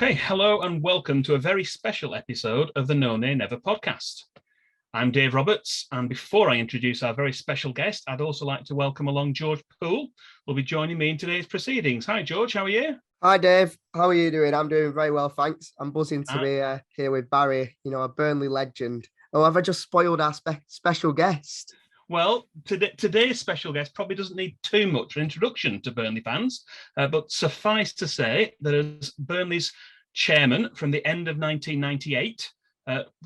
Okay, hello and welcome to a very special episode of the No Nay Never podcast. I'm Dave Roberts, and before I introduce our very special guest, I'd also like to welcome along George Poole, who'll be joining me in today's proceedings. Hi, George, how are you? Hi, Dave. How are you doing? I'm doing very well, thanks. I'm buzzing to be here with Barry, a Burnley legend. Oh, have I just spoiled our special guest? Well, today's special guest probably doesn't need too much of an introduction to Burnley fans, but suffice to say that as Burnley's chairman from the end of 1998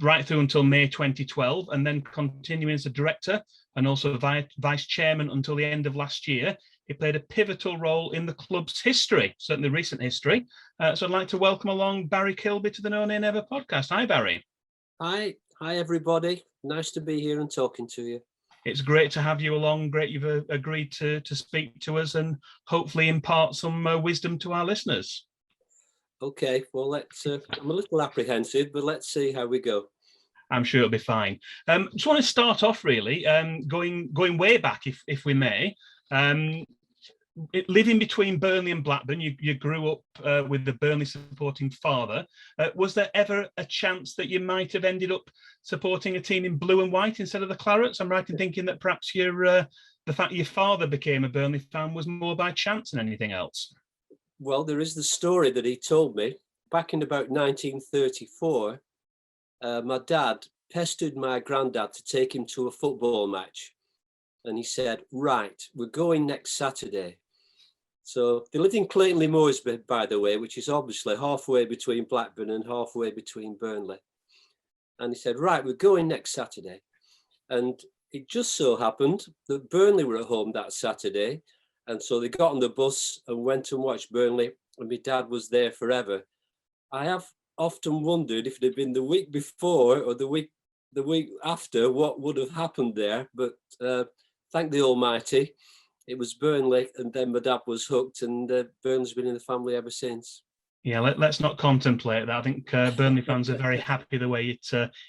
right through until May 2012, and then continuing as a director and also vice chairman until the end of last year, he played a pivotal role in the club's history, certainly recent history. So I'd like to welcome along Barry Kilby to the No Nay Never podcast. Hi, Barry. Hi, everybody. Nice to be here and talking to you. It's great to have you along. Great you've agreed to speak to us and hopefully impart some wisdom to our listeners. Okay, well, let's. I'm a little apprehensive, but let's see how we go. I'm sure it'll be fine. Just want to start off really going way back, if we may. Living between Burnley and Blackburn, you grew up with the Burnley supporting father. Was there ever a chance that you might have ended up supporting a team in blue and white instead of the Clarets? I'm right in thinking that perhaps the fact your father became a Burnley fan was more by chance than anything else. Well, there is the story that he told me back in about 1934. My dad pestered my granddad to take him to a football match. And he said, right, we're going next Saturday. So they lived in Clayton-le-Moors, by the way, which is obviously halfway between Blackburn and halfway between Burnley. And he said, right, we're going next Saturday. And it just so happened that Burnley were at home that Saturday. And so they got on the bus and went and watched Burnley. And my dad was there forever. I have often wondered if it had been the week before or the week after, what would have happened there. But thank the Almighty, it was Burnley, and then my dad was hooked, and Burnley's been in the family ever since. Yeah, let's not contemplate that. I think Burnley fans are very happy the way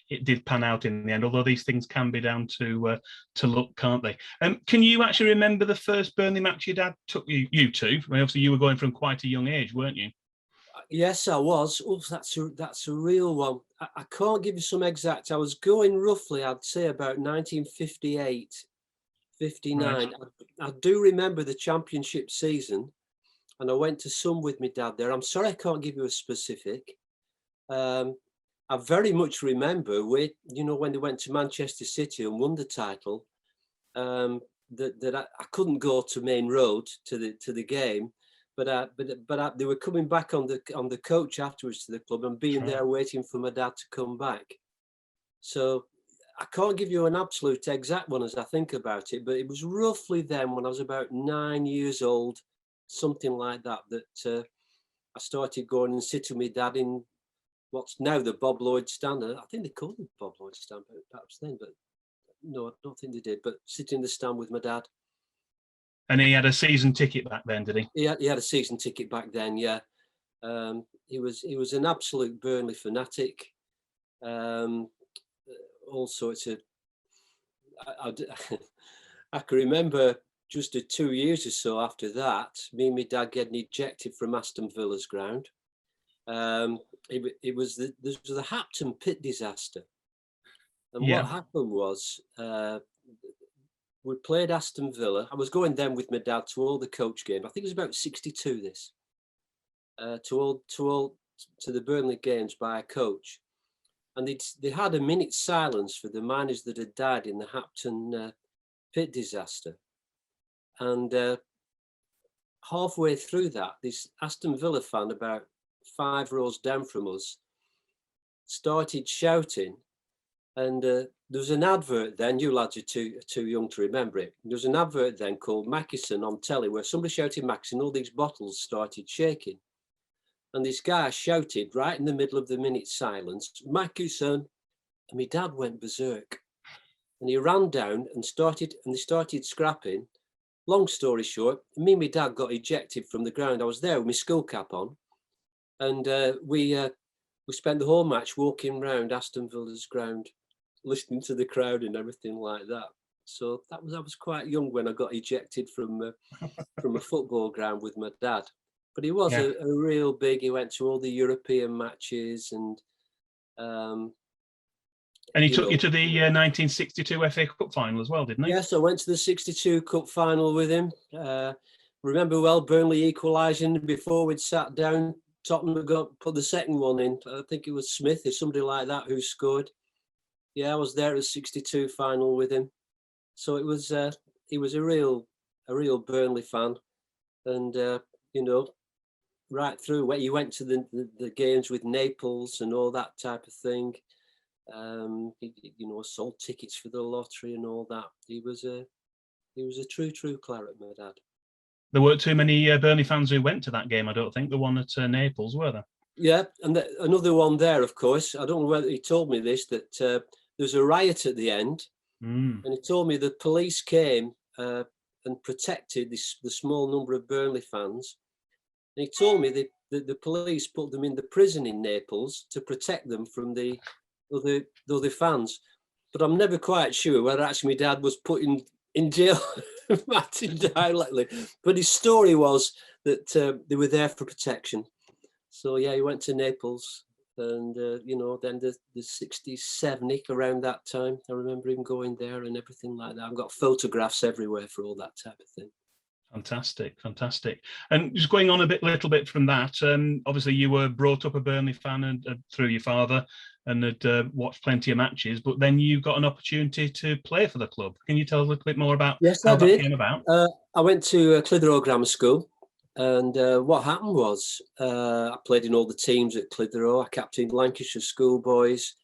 it did pan out in the end, although these things can be down to luck, can't they? Can you actually remember the first Burnley match your dad took you to? I mean, obviously, you were going from quite a young age, weren't you? Yes, I was. Oh, that's a real one. I can't give you some exact. I was going roughly, I'd say about 1958. 59. Right. I do remember the championship season, and I went to some with my dad there. I'm sorry I can't give you a specific. I very much remember when they went to Manchester City and won the title. That I couldn't go to Main Road to the game, but they were coming back on the coach afterwards to the club and being there waiting for my dad to come back. So I can't give you an absolute exact one as I think about it, but it was roughly then when I was about 9 years old, something like that, I started going and sitting with Dad in what's now the Bob Lloyd stand. I think they called it Bob Lloyd stand perhaps then, but no, I don't think they did. But sitting in the stand with my dad. And he had a season ticket back then, did he? He had a season ticket back then, yeah. He was an absolute Burnley fanatic. All sorts of, I can remember just 2 years or so after that, me and my dad getting ejected from Aston Villa's ground. It was the Hapton pit disaster. And what happened was, we played Aston Villa. I was going then with my dad to all the coach games. I think it was about 62 this, to the Burnley games by a coach. And they had a minute's silence for the miners that had died in the Hapton pit disaster. And halfway through that, this Aston Villa fan about 5 rows down from us started shouting. And there was an advert then, you lads are too young to remember it. There was an advert then called Mackison on telly where somebody shouted Mackison, all these bottles started shaking. And this guy shouted right in the middle of the minute's silence, Mackison, and my dad went berserk. And he ran down and they started scrapping. Long story short, me and my dad got ejected from the ground. I was there with my school cap on. And we spent the whole match walking around Aston Villa's ground, listening to the crowd and everything like that. So I was quite young when I got ejected from a football ground with my dad. But he was a real big. He went to all the European matches, and he took you to the 1962 FA Cup final as well, didn't he? Yes, I went to the 62 Cup final with him. Remember well, Burnley equalising before we'd sat down. Tottenham had put the second one in. I think it was Smith or somebody like that who scored. Yeah, I was there at the 62 final with him. So it was he was a real Burnley fan, and you know, right through where you went to the games with Naples and all that type of thing. You know, sold tickets for the lottery and all that. He was a true claret, my dad. There weren't too many Burnley fans who went to that game, I don't think. The one at Naples, were there? Yeah, and another one there, of course. I don't know whether he told me this, that there was a riot at the end, and he told me the police came and protected the small number of Burnley fans. And he told me that the police put them in the prison in Naples to protect them from the other fans. But I'm never quite sure whether actually my dad was put in jail directly. But his story was that they were there for protection. So yeah, he went to Naples, and you know, then the 67 around that time, I remember him going there and everything like that. I've got photographs everywhere for all that type of thing. Fantastic. And just going on a little bit from that, obviously you were brought up a Burnley fan and through your father, and had watched plenty of matches, but then you got an opportunity to play for the club. Can you tell us a little bit more about how that came about? I went to Clitheroe Grammar School, and what happened was I played in all the teams at Clitheroe. I captained Lancashire schoolboys,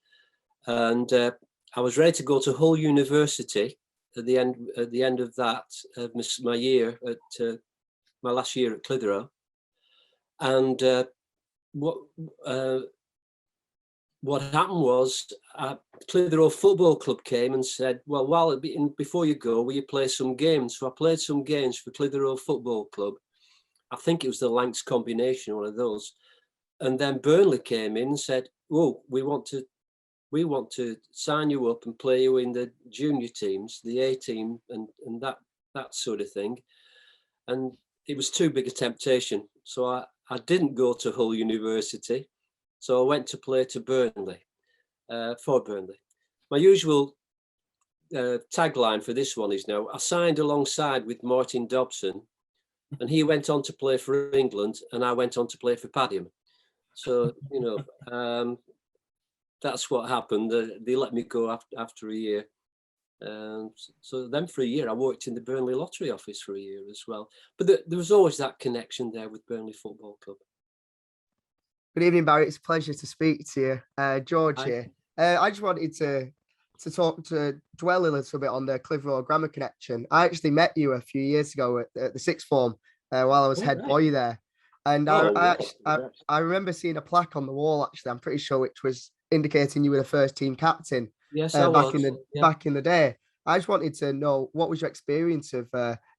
and I was ready to go to Hull University at the end of that my year at my last year at Clitheroe. And what happened was Clitheroe Football Club came and said, well, before you go, will you play some games? So I played some games for Clitheroe Football Club. I think it was the Lancs combination, one of those. And then Burnley came in and said, "Oh, we want to sign you up and play you in the junior teams, the A team, and that sort of thing." And it was too big a temptation. So I didn't go to Hull University. So I went to play to Burnley, for Burnley. My usual tagline for this one is now, I signed alongside with Martin Dobson, and he went on to play for England, and I went on to play for Padiham. So, you know, that's what happened. They let me go after a year. So then for a year, I worked in the Burnley Lottery office for a year as well. But there was always that connection there with Burnley Football Club. Good evening, Barry. It's a pleasure to speak to you. George here. I just wanted to dwell a little bit on the Clitheroe Grammar connection. I actually met you a few years ago at the sixth form while I was head boy there. And I remember seeing a plaque on the wall, actually, I'm pretty sure, which was indicating you were the first team captain. Yes, back in the day. I just wanted to know, what was your experience of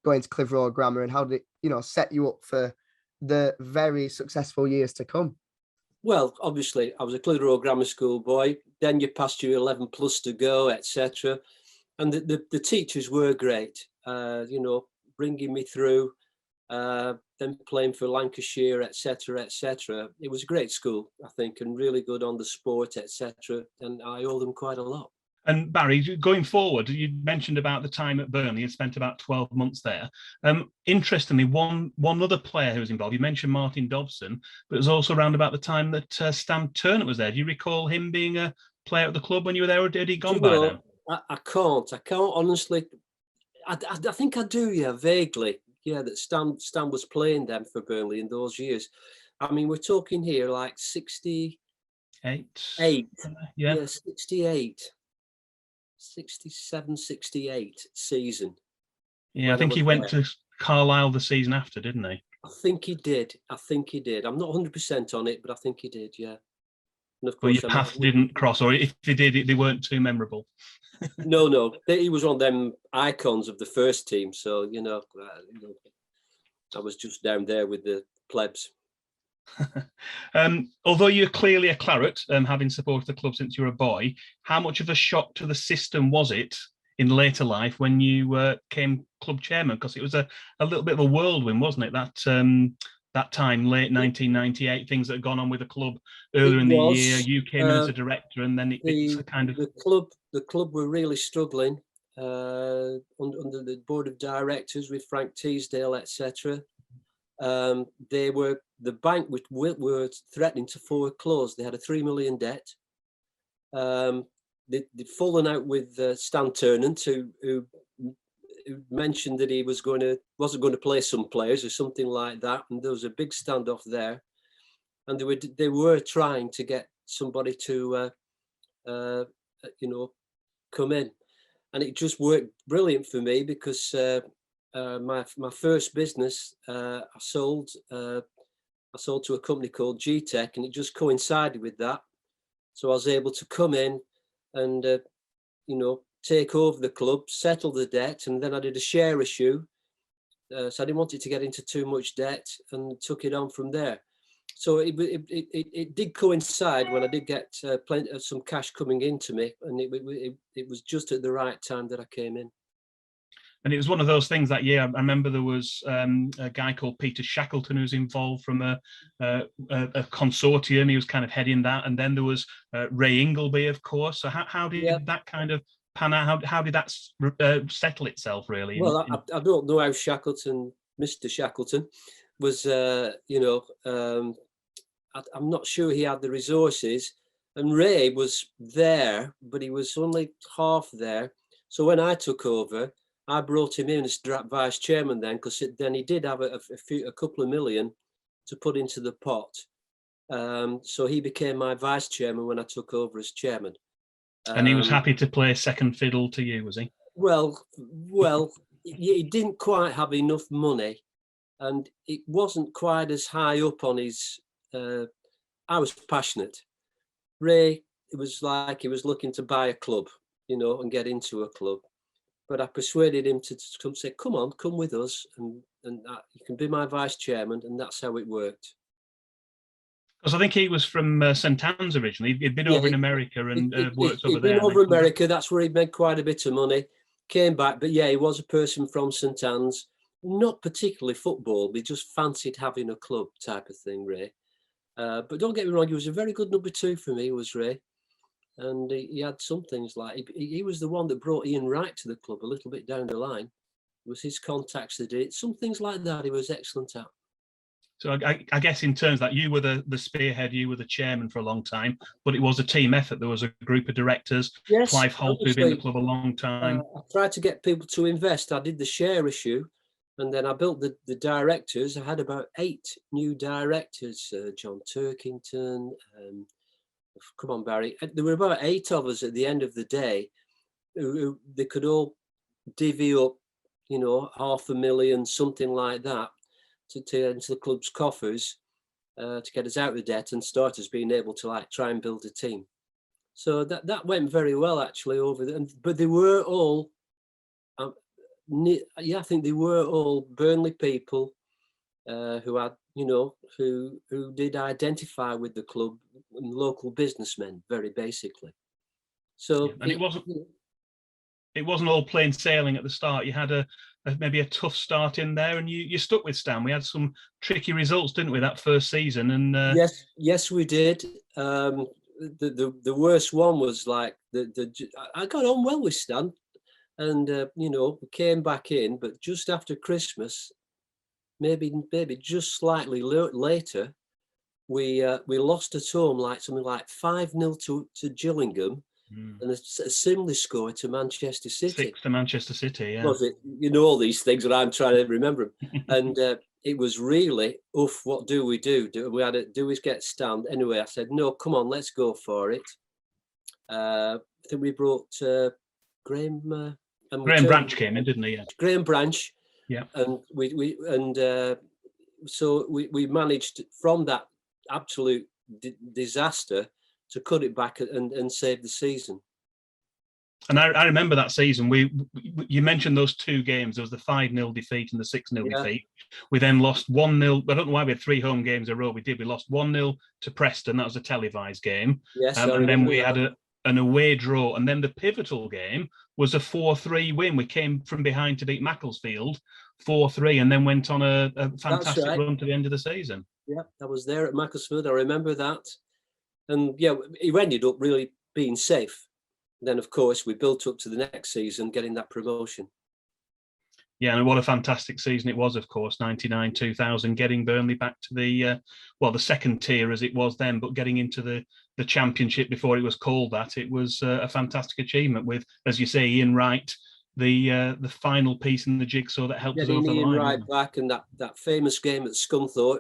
going to Clitheroe Grammar, and how did it, set you up for the very successful years to come? Well, obviously, I was a Clitheroe Grammar School boy. Then you passed your 11 plus to go, etc. And the teachers were great, bringing me through, then playing for Lancashire, etc. It was a great school, I think, and really good on the sport, etc. And I owe them quite a lot. And Barry, going forward, you mentioned about the time at Burnley. You spent about 12 months there. Interestingly, one other player who was involved, you mentioned Martin Dobson, but it was also around about the time that Stan Turner was there. Do you recall him being a player at the club when you were there, or had he gone by then? I can't honestly. I think I do, yeah, vaguely. Yeah, that Stan was playing them for Burnley in those years. I mean, we're talking here like 68. Yeah, 68. 67, 68 season. Yeah, I think he went to Carlisle the season after, didn't he? I think he did. I'm not 100% on it, but I think he did, yeah. And of course, your paths didn't cross, or if they did, they weren't too memorable. No. He was one of them icons of the first team. So, I was just down there with the plebs. Although you're clearly a claret, having supported the club since you were a boy, how much of a shock to the system was it in later life when you became club chairman? Because it was a little bit of a whirlwind, wasn't it? That that time, late 1998, things that had gone on with the club earlier in the year. You came in as a director, and then it's a kind of the club were really struggling under the board of directors with Frank Teasdale, etc. The bank were threatening to foreclose. They had a 3 million debt. They'd fallen out with Stan Turnant, who mentioned that he wasn't going to play some players or something like that, and there was a big standoff there. And they were trying to get somebody to come in, and it just worked brilliant for me because my first business I sold to a company called G-Tech, and it just coincided with that. So I was able to come in and take over the club, settle the debt, and then I did a share issue. So I didn't want it to get into too much debt, and took it on from there. So it did coincide when I did get plenty of some cash coming into me, and it was just at the right time that I came in. And it was one of those things that year. I remember there was a guy called Peter Shackleton who's involved from a consortium. He was kind of heading that, and then there was Ray Ingleby, of course. So how did that kind of pan out? How did that settle itself, really? Well, I don't know how Mr. Shackleton was. I'm not sure he had the resources, and Ray was there, but he was only half there. So when I took over, I brought him in as vice chairman then, because then he did have a couple of million to put into the pot. So he became my vice chairman when I took over as chairman. And he was happy to play second fiddle to you, was he? Well, he didn't quite have enough money, and it wasn't quite as high up on his. I was passionate. Ray, it was like he was looking to buy a club, and get into a club. But I persuaded him to come on, come with us, and you can be my vice chairman, and that's how it worked. Because I think he was from St. Anne's originally. He'd been over in America and worked over there. He'd been over America. That's where he made quite a bit of money. Came back, but yeah, he was a person from St. Anne's. Not particularly football, but he just fancied having a club type of thing, Ray. But don't get me wrong, he was a very good number 2 for me, was Ray. And he had some things like, he was the one that brought Ian Wright to the club a little bit down the line. It was his contacts that did it. Some things like that he was excellent at. So I guess in terms that you were the spearhead, you were the chairman for a long time, but it was a team effort. There was a group of directors. Yes, Clive Holt, who'd been in the club a long time. I tried to get people to invest. I did the share issue, and then I built the directors. I had about 8 new directors, John Turkington, come on, Barry. There were about 8 of us at the end of the day. They could all divvy up, $500,000, something like that, to into the club's coffers, to get us out of the debt and start us being able to try and build a team. So that went very well actually but they were all, I think they were all Burnley people who had, who did identify with the club, and local businessmen, very basically. So and it wasn't all plain sailing at the start. You had maybe a tough start in there, and you stuck with Stan. We had some tricky results, didn't we, that first season? And yes, we did. The worst one was I got on well with Stan, and we came back in, but just after Christmas, maybe just slightly later, we lost at home something like 5-0 to Gillingham, and a similar score to Manchester City. 6 to Manchester City, yeah. Was it? All these things that I'm trying to remember. And it was really, what do we do? Do we get Stan? Anyway, I said, no, come on, let's go for it. I think we brought Graham. Graham Branch came in, didn't he? Yeah. Graham Branch. Yeah. And so we managed from that absolute disaster to cut it back and save the season. And I remember that season. You mentioned those 2 games. There was the 5-0 defeat and the 6-0 defeat. We then lost 1-0. I don't know why we had 3 home games in a row. We lost 1-0 to Preston. That was a televised game. Yes, and then we had an away draw, and then the pivotal game was a 4-3 win. We came from behind to beat Macclesfield 4-3, and then went on a fantastic run to the end of the season. Yeah, I was there at Macclesfield. I remember that. And yeah, he ended up really being safe. Then, of course, we built up to the next season, getting that promotion. Yeah, and what a fantastic season it was, of course, 99-2000, getting Burnley back to the, the second tier as it was then, but getting into the Championship before it was called that. It was a fantastic achievement with, as you say, Ian Wright, the final piece in the jigsaw that helped us over the line. Ian Wright back, and that famous game at Scunthorpe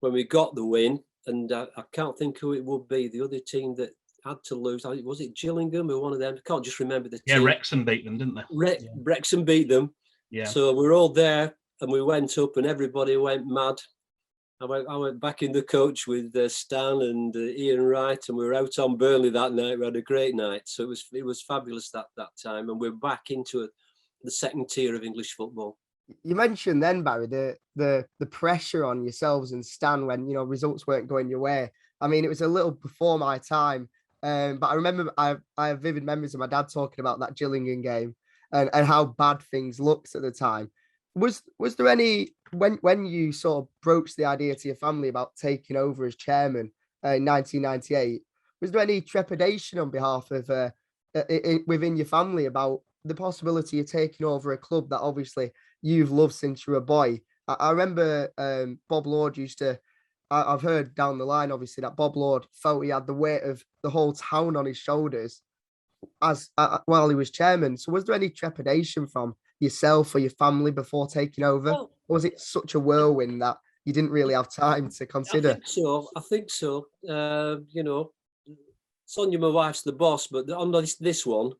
when we got the win, and I can't think who it would be, the other team that had to lose. Was it Gillingham or one of them? I can't just remember the team. Yeah, Wrexham beat them, didn't they? Wrexham beat them. Yeah. So we were all there, and we went up, and everybody went mad. I went back in the coach with Stan and Ian Wright, and we were out on Burnley that night. We had a great night. So it was fabulous that time, and we're back into the second tier of English football. You mentioned then, Barry, the pressure on yourselves and Stan when results weren't going your way. I mean, it was a little before my time, but I remember I have vivid memories of my dad talking about that Gillingham game and how bad things looked at the time. Was there any, when you sort of broached the idea to your family about taking over as chairman in 1998, was there any trepidation on behalf of within your family about the possibility of taking over a club that obviously you've loved since you were a boy? I remember Bob Lord used to, I've heard down the line, obviously, that Bob Lord felt he had the weight of the whole town on his shoulders as while he was chairman. So was there any trepidation from yourself or your family before taking over? Or was it such a whirlwind that you didn't really have time to consider? I think so. Sonia, my wife's the boss, but on this one,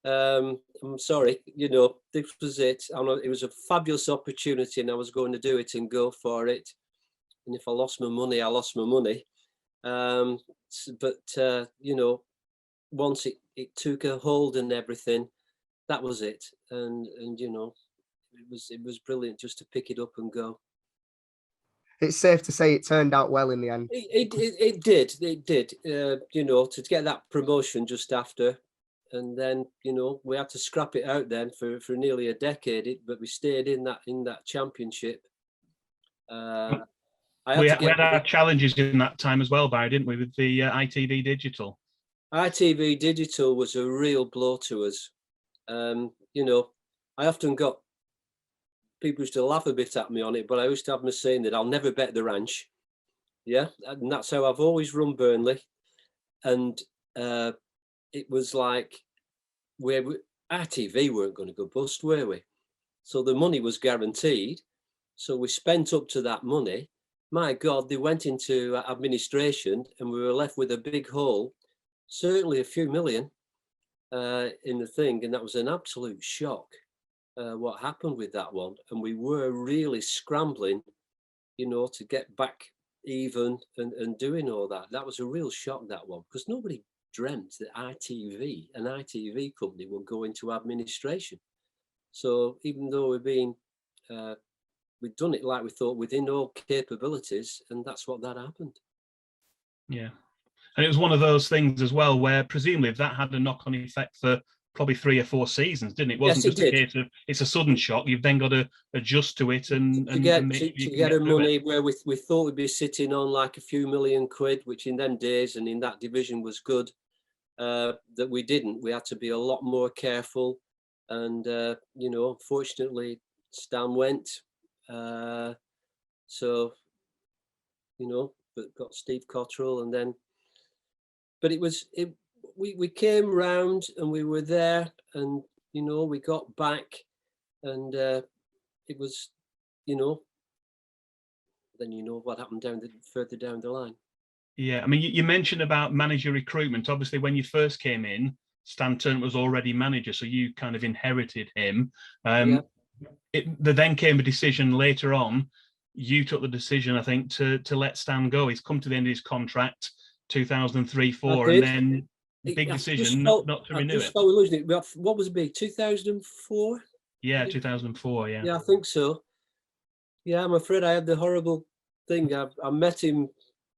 I'm sorry, this was it. It was a fabulous opportunity, and I was going to do it and go for it. And if I lost my money, I lost my money. Once it took a hold and everything, that was it. And it was brilliant just to pick it up and go. It's safe to say it turned out well in the end. It did. To get that promotion just after, and then we had to scrap it out then for nearly a decade. But we stayed in that championship. We had our challenges in that time as well, Barry, didn't we, with the ITV Digital? ITV Digital was a real blow to us. I often got people used to laugh a bit at me on it, but I used to have my saying that I'll never bet the ranch. Yeah, and that's how I've always run Burnley. And it was like ITV weren't going to go bust, were we? So the money was guaranteed. So we spent up to that money. My God, they went into administration, and we were left with a big hole, certainly a few million in the thing, and that was an absolute shock. What happened with that one, and we were really scrambling, to get back even and doing all that. That was a real shock, that one, because nobody dreamt that an ITV company would go into administration. So even though we'd done it like we thought, within all capabilities, and that's what that happened. Yeah. And it was one of those things as well where presumably that had a knock-on effect for probably 3 or 4 seasons, didn't it? It wasn't just a case of it's a sudden shock. You've then got to adjust to it and get a money where we thought we'd be sitting on like a few million quid, which in them days and in that division was good. That we didn't. We had to be a lot more careful, and unfortunately, Stan went. But got Steve Cottrell, and then. But we came round and we were there, and we got back, and it was then what happened further down the line. Yeah, I mean, you mentioned about manager recruitment. Obviously, when you first came in, Stan Turner was already manager, so you kind of inherited him. There then came a decision later on. You took the decision, I think, to let Stan go. He's come to the end of his contract, 2003-04, and then big decision not to renew it. Losing it. What was it big? 2004? Yeah, 2004. Yeah. Yeah, I think so. Yeah, I'm afraid I had the horrible thing. I met him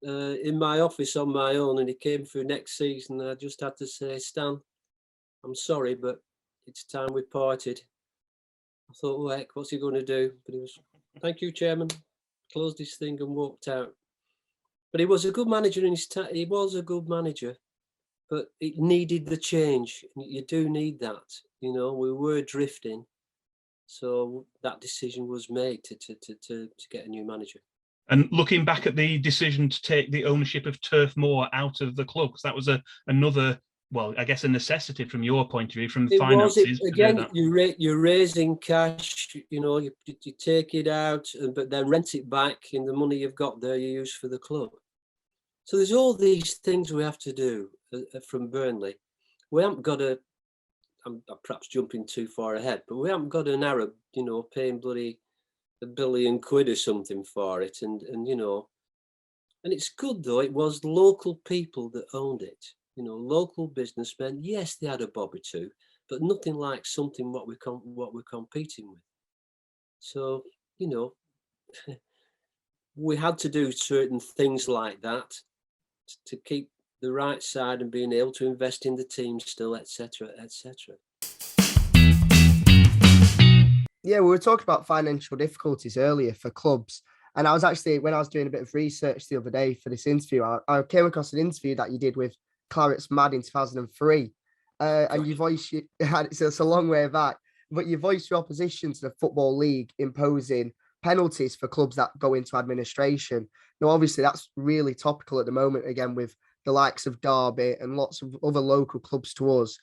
in my office on my own, and he came through next season. I just had to say, Stan, I'm sorry, but it's time we parted. I thought, well, heck, what's he going to do? But he was, thank you, Chairman. Closed his thing and walked out. But he was a good manager in his time. He was a good manager, but it needed the change. You do need that. You know, we were drifting. So that decision was made to get a new manager. And looking back at the decision to take the ownership of Turf Moor out of the club, because that was another, well, I guess a necessity from your point of view, from finances. Again, you're raising cash, you know, you take it out, but then rent it back, and the money you've got there you use for the club. So there's all these things we have to do from Burnley. We haven't got I'm perhaps jumping too far ahead, but we haven't got an Arab, you know, paying bloody £1 billion or something for it. And you know, and it's good though, it was local people that owned it. You know, local businessmen. Yes, they had a bob or two, but nothing like something what we're competing with. So, you know, we had to do certain things like that to keep the right side and being able to invest in the team still, etc., etc. Yeah, we were talking about financial difficulties earlier for clubs. And I was actually, when I was doing a bit of research the other day for this interview, I came across an interview that you did with Clarence Mad in 2003. And you voiced, it's a long way back, but you voiced your opposition to the Football League imposing penalties for clubs that go into administration. Now, obviously, that's really topical at the moment, again, with the likes of Derby and lots of other local clubs to us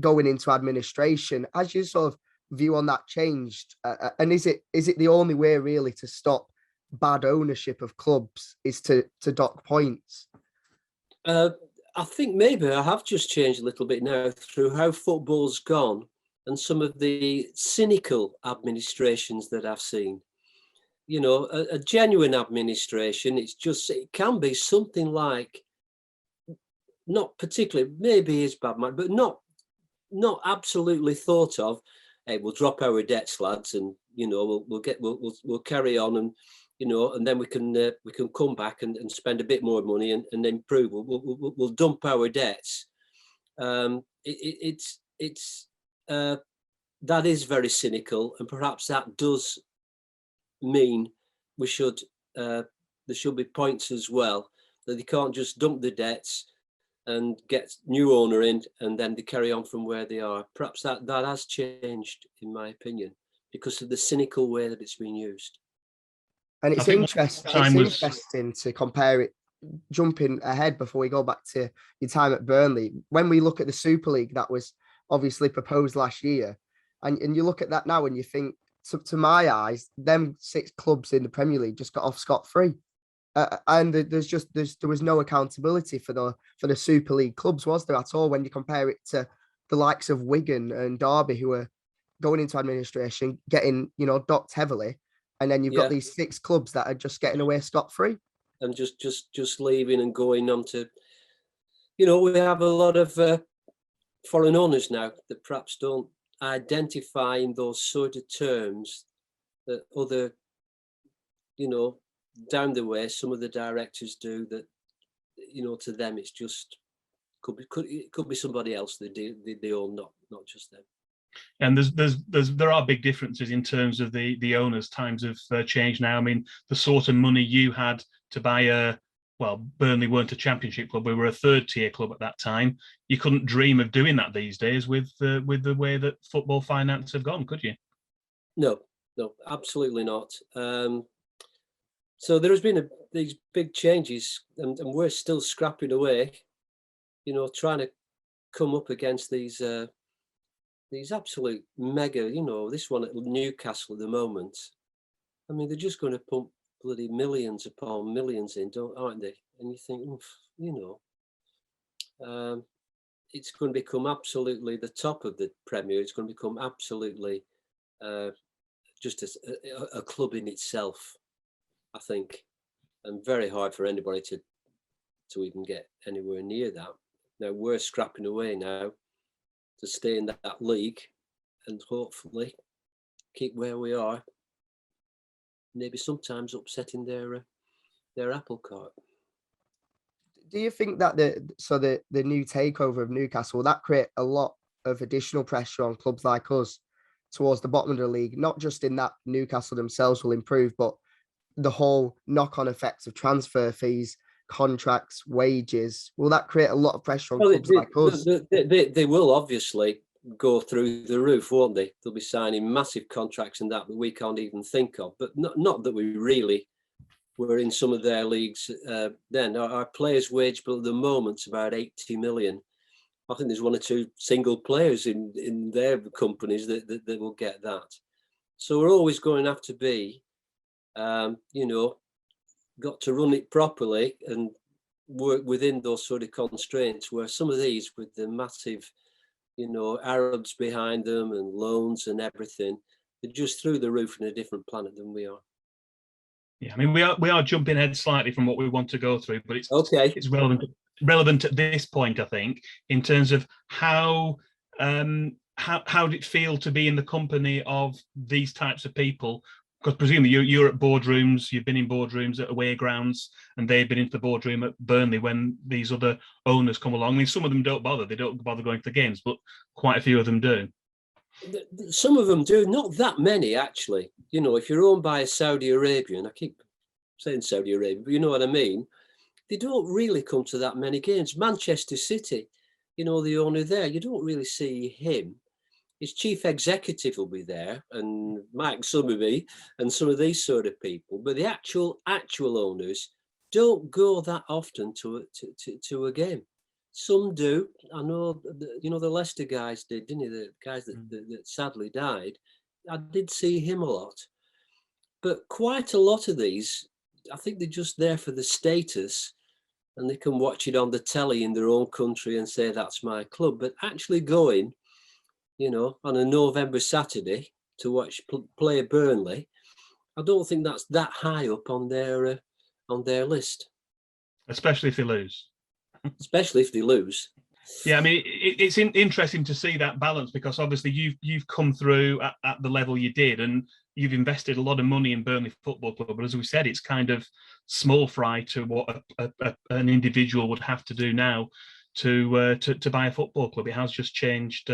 going into administration. As you sort of view on that changed, and is it the only way really to stop bad ownership of clubs is to dock points? I think maybe I have just changed a little bit now through how football's gone and some of the cynical administrations that I've seen. You know, a genuine administration, it can be something like, not particularly, maybe is bad, but not absolutely thought of. Hey, we'll drop our debts, lads, and you know we'll carry on, and you know, and then we can come back and spend a bit more money and improve. We'll dump our debts. That is very cynical, and perhaps that does mean there should be points as well, that they can't just dump the debts and get new owner in and then they carry on from where they are. Perhaps that has changed, in my opinion, because of the cynical way that it's been used. And it's interesting to compare it, jumping ahead before we go back to your time at Burnley. When we look at the Super League that was obviously proposed last year, and you look at that now and you think, to my eyes, them 6 clubs in the Premier League just got off scot-free. And there was no accountability for the Super League clubs, was there at all? When you compare it to the likes of Wigan and Derby, who are going into administration, getting, you know, docked heavily, and then you've got these 6 clubs that are just getting away scot-free and just leaving and going on to, you know, we have a lot of foreign owners now that perhaps don't identify in those sort of terms that other, you know, down the way, some of the directors do, that, you know, to them it's just could be somebody else they own, not just them. And there are big differences in terms of the owners. Times have changed now. I mean, the sort of money you had to buy Burnley weren't a championship club. We were a 3rd tier club at that time. You couldn't dream of doing that these days with the way that football finance have gone, could you? No, absolutely not. So there has been these big changes, and we're still scrapping away, you know, trying to come up against these absolute mega, you know, this one at Newcastle at the moment. I mean, they're just going to pump bloody millions upon millions in, aren't they? And you think, you know, it's going to become absolutely the top of the Premier. It's going to become absolutely just a club in itself, I think, and very hard for anybody to even get anywhere near that. Now we're scrapping away now to stay in that league and hopefully keep where we are. Maybe sometimes upsetting their apple cart. Do you think that the new takeover of Newcastle, will that create a lot of additional pressure on clubs like us towards the bottom of the league? Not just in that Newcastle themselves will improve, but the whole knock-on effects of transfer fees, contracts, wages. Will that create a lot of pressure on clubs like us? They will obviously go through the roof, won't they? They'll be signing massive contracts and that we can't even think of. But not that we really were in some of their leagues then. Our players' wage bill at the moment's about 80 million. I think there's one or two single players in their companies that will get that. So we're always going to have to be, got to run it properly and work within those sort of constraints, where some of these with the massive, Arabs behind them and loans and everything, they're just through the roof in a different planet than we are. Yeah, I mean, we are jumping ahead slightly from what we want to go through, but it's okay. It's relevant at this point, I think, in terms of how did it feel to be in the company of these types of people? Because presumably you're at boardrooms, you've been in boardrooms at away grounds, and they've been into the boardroom at Burnley when these other owners come along. I mean, some of them don't bother; they don't bother going to the games, but quite a few of them do. Some of them do, not that many actually. If you're owned by a Saudi Arabian, I keep saying Saudi Arabia, but you know what I mean. They don't really come to that many games. Manchester City, the owner there, you don't really see him. His chief executive will be there, and Mike Summerby, and some of these sort of people. But the actual owners don't go that often to a game. Some do. I know, the Leicester guys did, didn't they? The guys that sadly died. I did see him a lot. But quite a lot of these, I think they're just there for the status, and they can watch it on the telly in their own country and say, that's my club. But actually going, on a November Saturday to watch play Burnley, I don't think that's that high up on their list. Especially if they lose. Yeah, I mean, it's interesting to see that balance, because obviously you've come through at the level you did, and you've invested a lot of money in Burnley Football Club. But as we said, it's kind of small fry to what an individual would have to do now to buy a football club. It has just changed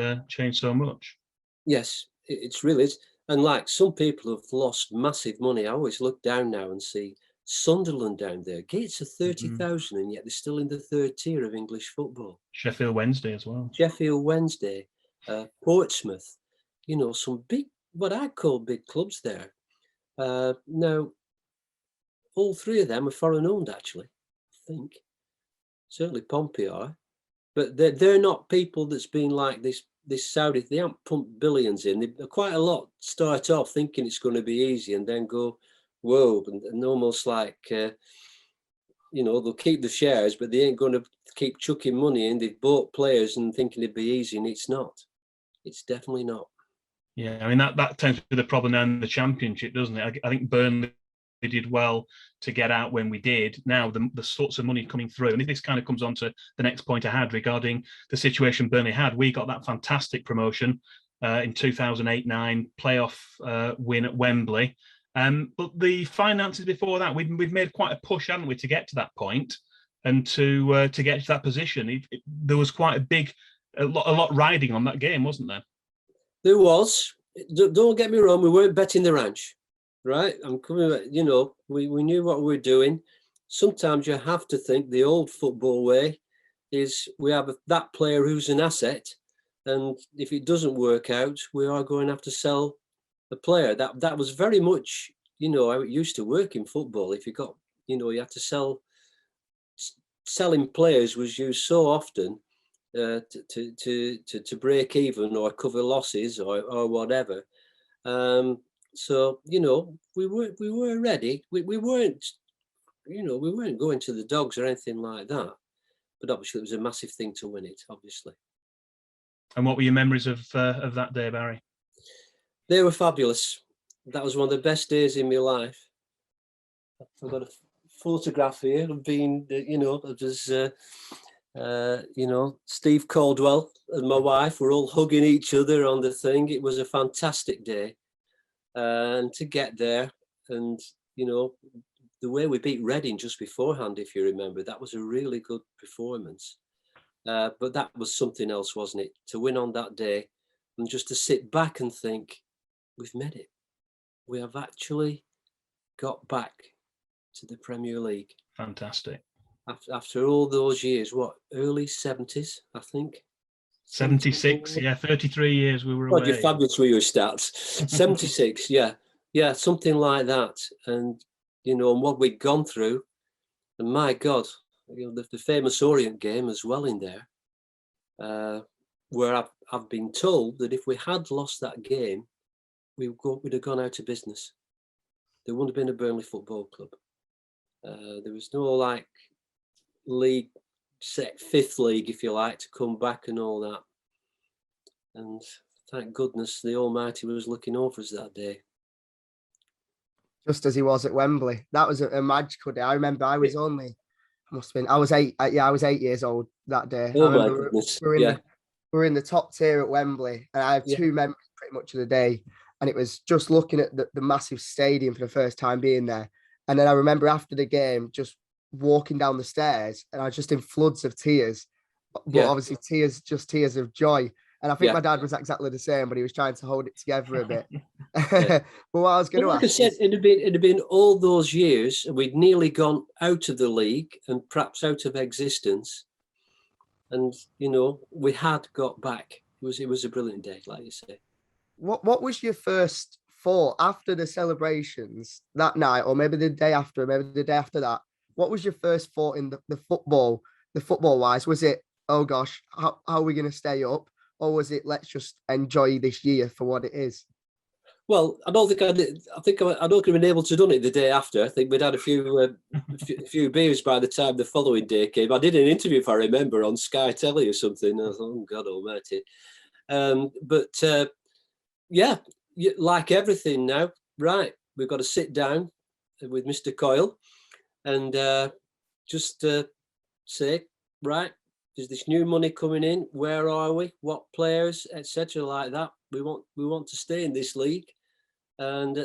so much. Yes, it's really. And like, some people have lost massive money. I always look down now and see Sunderland down there. Gates are 30,000, and yet they're still in the third tier of English football. Sheffield Wednesday as well. Portsmouth. Some big, what I call big clubs there. Now, all three of them are foreign owned, actually, I think. Certainly Pompey are. But they're not people that's been like this Saudi. They haven't pumped billions in. They quite a lot start off thinking it's going to be easy, and then go, whoa, and almost like, they'll keep the shares, but they ain't going to keep chucking money in. They've bought players and thinking it'd be easy, and it's not. It's definitely not. Yeah, I mean, that tends to be the problem now in the Championship, doesn't it? I think Burnley did well to get out when we did. Now the sorts of money coming through, and this kind of comes on to the next point I had regarding the situation Burnley had. We got that fantastic promotion in 2008-9 playoff win at Wembley, but the finances before that, we've made quite a push, haven't we, to get to that point and to get to that position. There was quite a lot riding on that game, wasn't there? There was. Don't get me wrong, we weren't betting the ranch. Right, I'm coming. We knew what we were doing. Sometimes you have to think the old football way is we have that player who's an asset, and if it doesn't work out, we are going to have to sell the player. That was very much, how it used to work in football. If you got, you had to sell. Selling players was used so often to break even or cover losses or whatever. So, we were ready. We weren't, we weren't going to the dogs or anything like that. But obviously, it was a massive thing to win it, obviously. And what were your memories of that day, Barry? They were fabulous. That was one of the best days in my life. I've got a photograph here of being, it was, Steve Caldwell and my wife were all hugging each other on the thing. It was a fantastic day. And to get there and, the way we beat Reading just beforehand, if you remember, that was a really good performance. But that was something else, wasn't it? To win on that day and just to sit back and think, we've made it. We have actually got back to the Premier League. Fantastic. After all those years, what, early 70s, I think? 76, yeah, 33 years we were God, away. you're fabulous with your stats. 76, yeah. Yeah, something like that. And, you know, and what we'd gone through, and my God, you know, the famous Orient game as well in there, where I've been told that if we had lost that game, we'd have gone out of business. There wouldn't have been a Burnley Football Club. There was no like league, fifth league, if you like, to come back and all that. And thank goodness the Almighty was looking over us that day. Just as he was at Wembley. That was a magical day. I remember I was 8. I was 8 years old that day. Oh I remember my goodness. we're in the top tier at Wembley, and I have two memories pretty much of the day. And it was just looking at the massive stadium for the first time being there. And then I remember after the game, just walking down the stairs, and I was just in floods of tears, but obviously tears of joy. And I think my dad was exactly the same, but he was trying to hold it together a bit. But what I was going to ask, like I said, it'd have been all those years, and we'd nearly gone out of the league and perhaps out of existence. And you know, we had got back. It was a brilliant day, like you say. What was your first thought after the celebrations that night, or maybe the day after, maybe the day after that? What was your first thought in the football wise? Was it, oh gosh, how are we going to stay up? Or was it, let's just enjoy this year for what it is? Well, I don't think I did. I don't think I'd been able to done it the day after. I think we'd had a few beers by the time the following day came. I did an interview, if I remember, on Sky Telly or something. I thought, oh God Almighty! Like everything now, right? We've got to sit down with Mr. Coyle and just say, right, there's this new money coming in. Where are we? What players, etc., like that? We want to stay in this league, and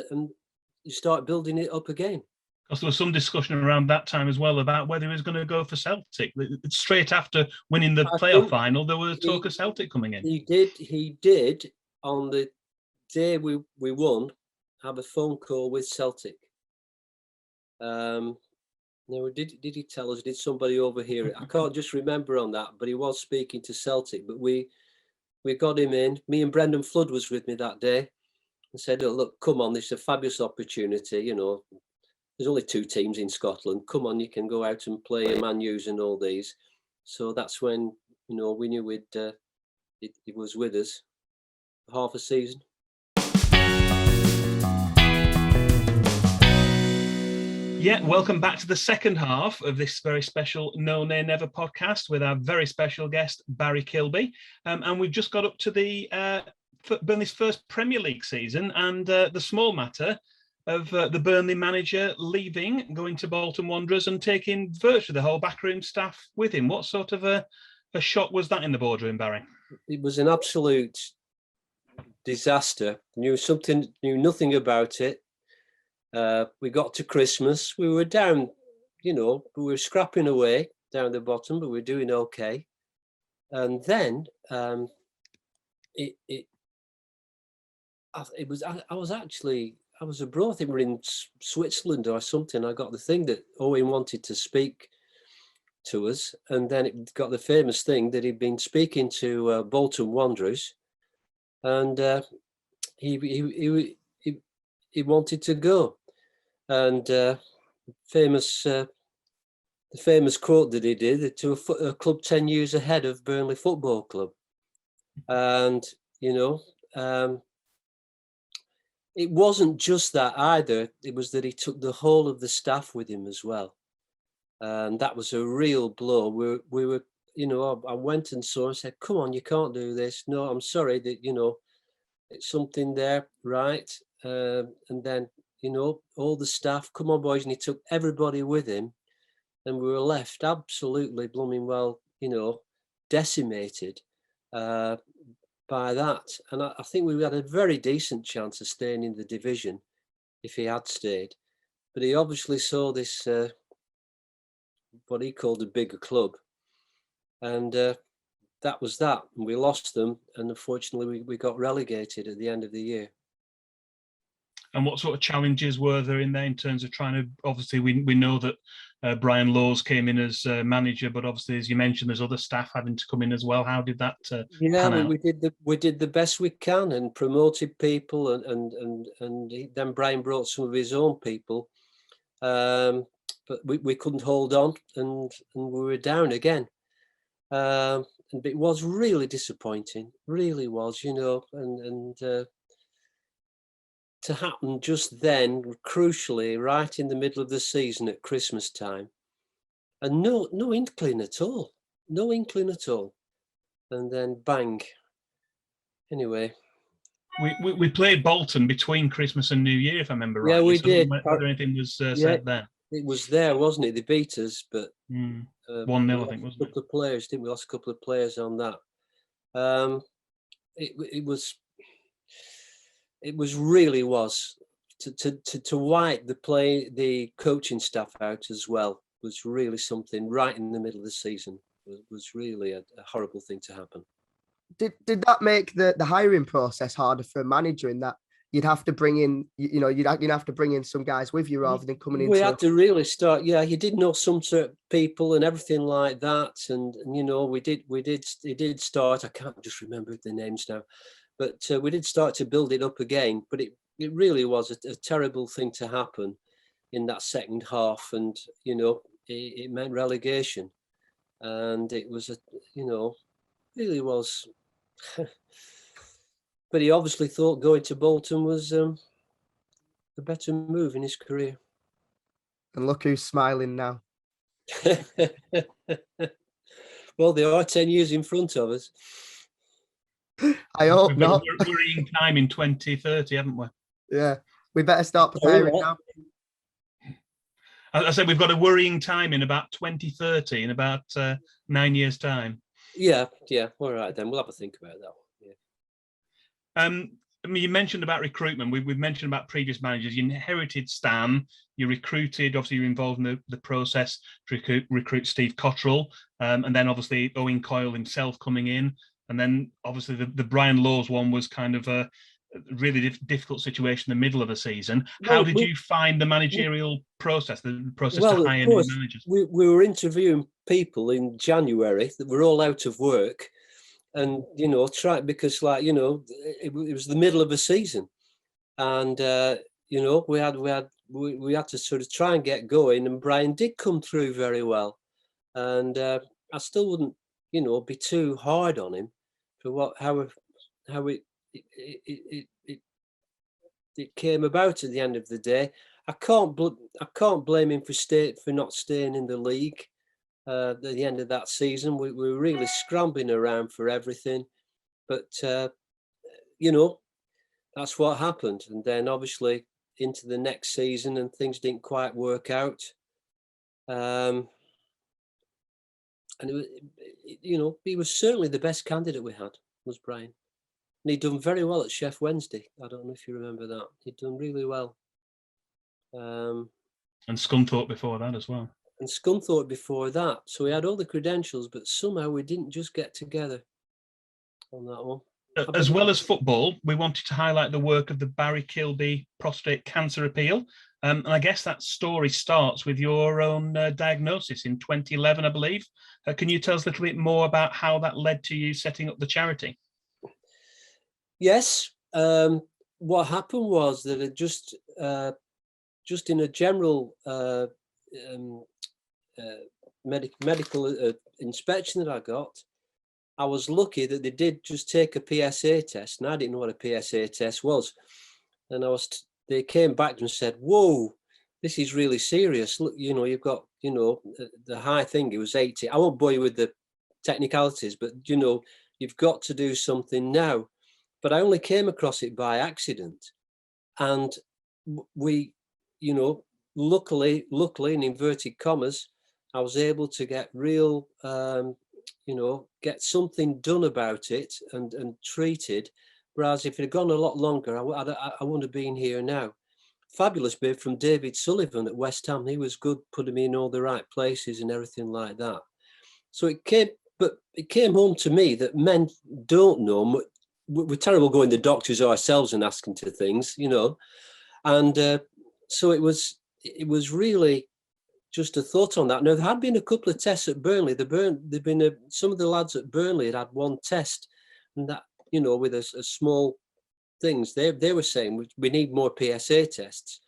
you start building it up again. Because there was some discussion around that time as well about whether he was going to go for Celtic. Straight after winning the playoff final, there was talk of Celtic coming in. He did on the day we won have a phone call with Celtic. No, did he tell us? Did somebody overhear it? I can't just remember on that, but he was speaking to Celtic. But we got him in. Me and Brendan Flood was with me that day, and said, "Oh, look, come on, this is a fabulous opportunity. You know, there's only 2 teams in Scotland. Come on, you can go out and play a Man U's and all these." So that's when, you know, we knew it was with us for half a season. Yeah, welcome back to the second half of this very special No Nay Never podcast with our very special guest, Barry Kilby. And we've just got up to the Burnley's first Premier League season and the small matter of the Burnley manager leaving, going to Bolton Wanderers and taking virtually the whole backroom staff with him. What sort of a shock was that in the boardroom, Barry? It was an absolute disaster. Knew nothing about it. We got to Christmas. We were down, you know, we were scrapping away down the bottom, but we were doing okay. And then I was abroad. I think we were in Switzerland or something. I got the thing that Owen wanted to speak to us, and then it got the famous thing that he'd been speaking to Bolton Wanderers, and he wanted to go. And the famous quote that he did, to a club 10 years ahead of Burnley Football Club. And, you know, it wasn't just that either. It was that he took the whole of the staff with him as well. And that was a real blow. We were, you know, I went and saw and said, come on, you can't do this. No, I'm sorry that, you know, it's something there, right? And then, you know, all the staff, come on, boys. And he took everybody with him. And we were left absolutely blooming well, you know, decimated by that. And I think we had a very decent chance of staying in the division if he had stayed. but he obviously saw this, what he called a bigger club, and that was that. And we lost them, and unfortunately we got relegated at the end of the year. And what sort of challenges were there in there in terms of trying to, obviously we know that Brian Laws came in as manager, but obviously, as you mentioned, there's other staff having to come in as well. How did that pan out? we did the best we can and promoted people, and then Brian brought some of his own people, but we couldn't hold on, and we were down again. And it was really disappointing, really was, and to happen just then, crucially, right in the middle of the season at Christmas time, and no inkling at all, and then bang. Anyway, we played Bolton between Christmas and New Year, if I remember right. Yeah, we did. Whether anything was said then. It was there, wasn't it? They beat us, but 1-0, I think, wasn't it? A couple of players, didn't we? Lost a couple of players on that. It really was to wipe the coaching staff out as well was really something. Right in the middle of the season was really a horrible thing to happen. Did that make the hiring process harder for a manager, in that you'd have to bring in, you'd have to bring in some guys with you rather than coming in? We had to really start. Yeah, you did know some sort of people and everything like that, and we did start. I can't just remember the names now, but we did start to build it up again. But it really was a terrible thing to happen in that second half, and it meant relegation, and it was really was. But he obviously thought going to Bolton was the better move in his career. And look who's smiling now. Well, they are 10 years in front of us. I hope not. We've got a worrying time in 2030, haven't we? Yeah, we better start preparing now. I said we've got a worrying time in about 2030, in about 9 years' time. Yeah. All right, then we'll have a think about that one. Yeah. I mean, you mentioned about recruitment. We've mentioned about previous managers. You inherited Stan. You recruited. Obviously, you're involved in the process to recruit Steve Cottrell, and then obviously Owen Coyle himself coming in, and then obviously the Brian Laws one was kind of a really difficult situation in the middle of the season. How did you find the managerial process, the process to hire new managers? We were interviewing people in January that were all out of work, and because it was the middle of a season, and we had to sort of try and get going, and Brian did come through very well, and I still wouldn't be too hard on him for how it came about at the end of the day. I can't blame him for not staying in the league at the end of that season. We were really scrambling around for everything, but that's what happened. And then obviously into the next season, and things didn't quite work out. And he was certainly the best candidate we had, was Brian. And he'd done very well at Chef Wednesday. I don't know if you remember that. He'd done really well. And Scunthorpe before that as well. And Scunthorpe before that. So he had all the credentials, but somehow we didn't just get together on that one. As well as football, we wanted to highlight the work of the Barry Kilby prostate cancer appeal. And I guess that story starts with your own diagnosis in 2011, I believe. Can you tell us a little bit more about how that led to you setting up the charity? Yes. What happened was that it just in a general medical inspection that I got, I was lucky that they did just take a PSA test, and I didn't know what a PSA test was. And they came back and said, "Whoa, this is really serious. Look, you've got, the high thing. It was 80. I won't bore you with the technicalities, but you've got to do something now." But I only came across it by accident, and we, luckily in inverted commas, I was able to get real, get something done about it and treated. Whereas if it had gone a lot longer, I wouldn't have been here now. fabulous bit from David Sullivan at West Ham. He was good, putting me in all the right places and everything like that. So it came home to me that men don't know. We're terrible going to doctors ourselves and asking to things, you know. And so it was really just a thought on that. Now, there had been a couple of tests at Burnley. Some of the lads at Burnley had one test, and that, you know, with a small things. They were saying we need more PSA tests.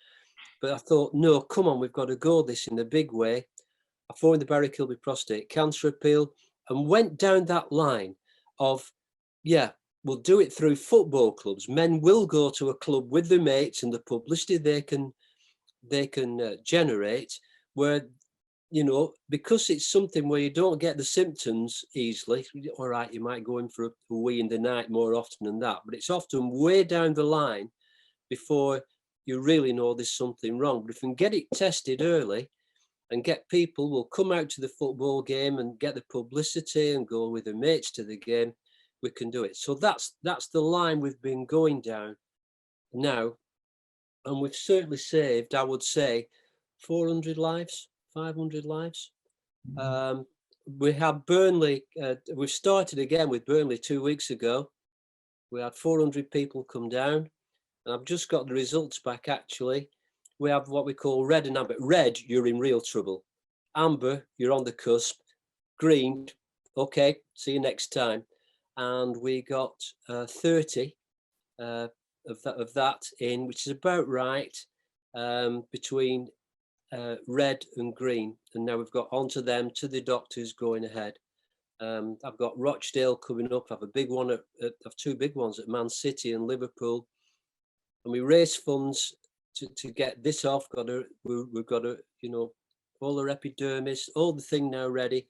But I thought, no, come on, we've got to go this in a big way. I formed the Barry Kilby prostate cancer appeal and went down that line of, yeah, we'll do it through football clubs. Men will go to a club with their mates and the publicity they can generate, where, you know, because it's something where you don't get the symptoms easily. All right, you might go in for a wee in the night more often than that, but it's often way down the line before you really know there's something wrong. But if you can get it tested early and get people will come out to the football game and get the publicity and go with their mates to the game, we can do it. So that's the line we've been going down now. And we've certainly saved, I would say, 400 lives, 500 lives. We have Burnley, we've started again with Burnley 2 weeks ago. We had 400 people come down, and I've just got the results back actually. We have what we call red and amber. Red, you're in real trouble. Amber, you're on the cusp. Green, okay, see you next time. And we got 30 of that in, which is about right, between red and green. And now we've got onto them, to the doctors going ahead. I've got Rochdale coming up. I have a big one I've two big ones at Man City and Liverpool. And we raise funds to get this off. We've got to, you know, all our epidermis, all the thing now ready.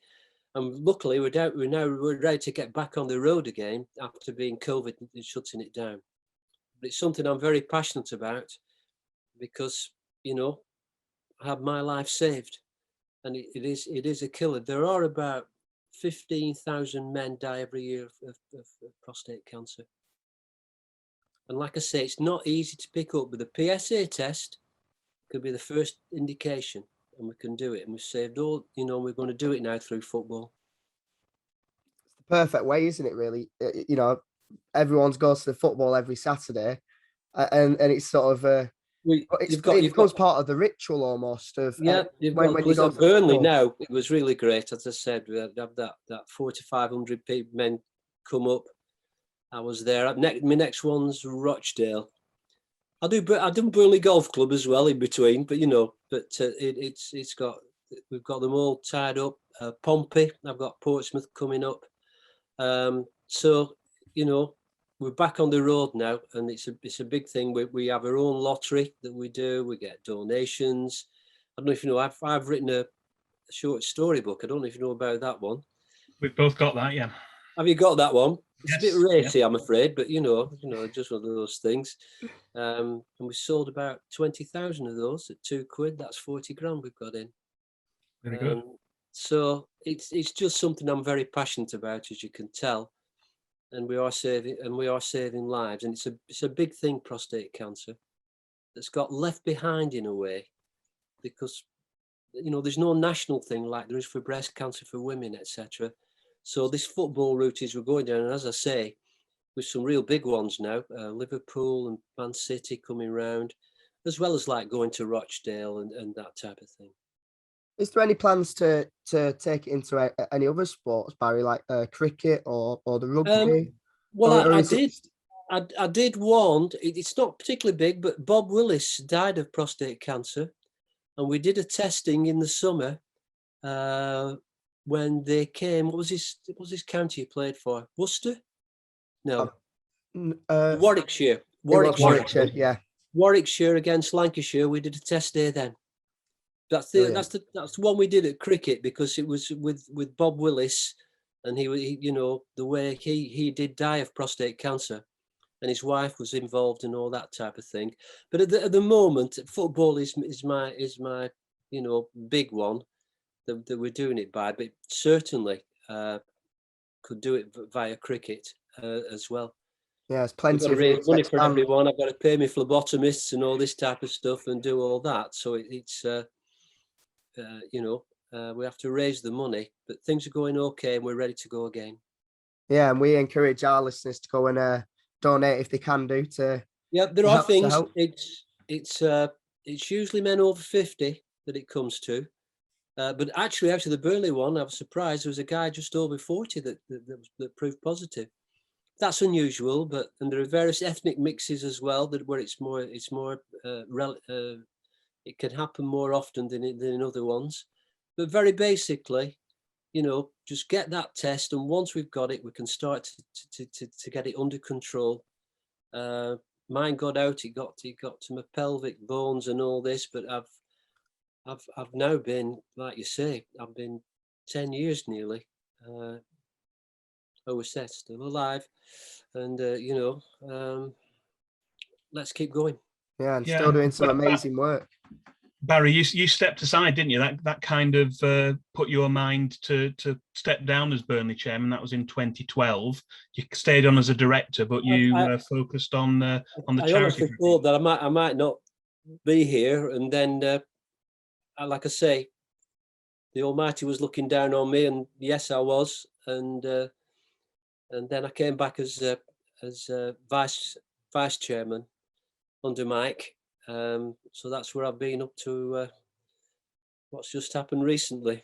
And luckily we're ready to get back on the road again after being COVID and shutting it down. But it's something I'm very passionate about because, you know, I have my life saved, and it is a killer. There are about 15,000 men die every year of prostate cancer. And like I say, it's not easy to pick up, but the PSA test could be the first indication, and we can do it. And we've saved all, you know, we're going to do it now through football. It's the perfect way, isn't it, really? You know, everyone goes to the football every Saturday, and it's sort of it becomes part of the ritual almost of when you go to Burnley now. It was really great, as I said. We had that 400 to 500 men come up. I was there. My next one's Rochdale. I do Burnley Golf Club as well in between, but you know, we've got them all tied up. Pompey, I've got Portsmouth coming up. So you know, we're back on the road now, and it's a big thing. We have our own lottery that we do. We get donations. I don't know if you know. I've written a short storybook. I don't know if you know about that one. We've both got that, yeah. Have you got that one? It's yes, a bit racy, yeah. I'm afraid, but you know, just one of those things. And we sold about 20,000 of those at £2. That's 40 grand we've got in. Very good. So it's just something I'm very passionate about, as you can tell. And we are saving lives, and it's a big thing, prostate cancer, that's got left behind in a way, because you know there's no national thing like there is for breast cancer for women, etc. So this football route is we're going down, and as I say, with some real big ones now, Liverpool and Man City coming round, as well as like going to Rochdale and that type of thing. Is there any plans to take it into any other sports, Barry, like cricket or the rugby? I did one. It's not particularly big, but Bob Willis died of prostate cancer, and we did a testing in the summer when they came. What was his county he played for? Worcester? No, Warwickshire. Warwickshire, yeah. Warwickshire against Lancashire. We did a test day then. That's the one we did at cricket, because it was with Bob Willis, and he you know, the way he did die of prostate cancer, and his wife was involved in all that type of thing. But at the moment, football is my you know, big one that we're doing it by, but certainly could do it via cricket as well. Yeah, there's I've plenty got to of raise room to money for expand. everyone. I've got to pay my phlebotomists and all this type of stuff and do all that. So it's you know, we have to raise the money, but things are going okay and we're ready to go again. Yeah, and we encourage our listeners to go and donate if they can do to. Yeah, there to are help- to things. help. It's usually men over 50 that it comes to. But actually, the Burnley one, I was surprised. There was a guy just over 40 that proved positive. That's unusual, and there are various ethnic mixes as well where it can happen more often than in other ones. But very basically, you know, just get that test, and once we've got it, we can start to get it under control. Mine got out; it got to my pelvic bones and all this, but I've now been, like you say, I've been 10 years nearly. OSS still alive, and you know, let's keep going. Yeah, and still doing some amazing work. Barry, you stepped aside, didn't you? That kind of put your mind to step down as Burnley chairman. That was in 2012. You stayed on as a director, but you focused on the charity. I honestly thought that I might not be here, and then, like I say, the Almighty was looking down on me, and yes, I was, and then I came back as vice chairman under Mike. So that's where I've been up to what's just happened recently.